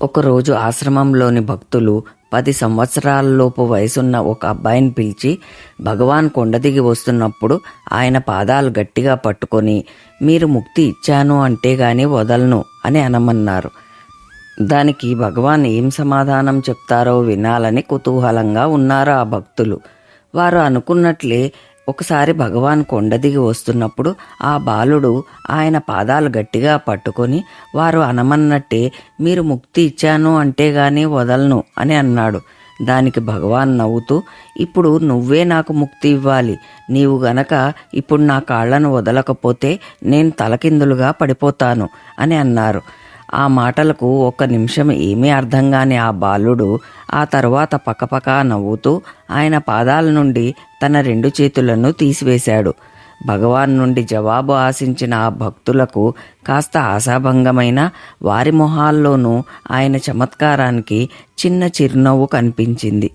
ఒకరోజు ఆశ్రమంలోని భక్తులు 10 సంవత్సరాలలోపు వయసున్న ఒక అబ్బాయిని పిలిచి భగవాన్ కొండ దిగి వస్తున్నప్పుడు ఆయన పాదాలు గట్టిగా పట్టుకొని మీరు ముక్తి ఇచ్చాను అంటే గాని వదలను అని అనమన్నారు. దానికి భగవాన్ ఏం సమాధానం చెప్తారో వినాలని కుతూహలంగా ఉన్నారు ఆ భక్తులు. వారు అనుకున్నట్లే ఒకసారి భగవాన్ కొండ దిగి వస్తున్నప్పుడు ఆ బాలుడు ఆయన పాదాలు గట్టిగా పట్టుకొని వారు అనమన్నట్టే మీరు ముక్తి ఇచ్చాను అంటే గాని వదలను అని అన్నాడు. దానికి భగవాన్ నవ్వుతూ ఇప్పుడు నువ్వే నాకు ముక్తి ఇవ్వాలి, నీవు గనక ఇప్పుడు నా కాళ్లను వదలకపోతే నేను తలకిందులుగా పడిపోతాను అని అన్నారు. ఆ మాటలకు 1 నిమిషం ఏమీ అర్థం కాని ఆ బాలుడు ఆ తరువాత పకపకా నవ్వుతూ ఆయన పాదాల నుండి తన 2 చేతులను తీసివేశాడు. భగవాన్ నుండి జవాబు ఆశించిన ఆ భక్తులకు కాస్త ఆశాభంగమైన వారి మొహాల్లోనూ ఆయన చమత్కారానికి చిన్న చిరునవ్వు కనిపించింది.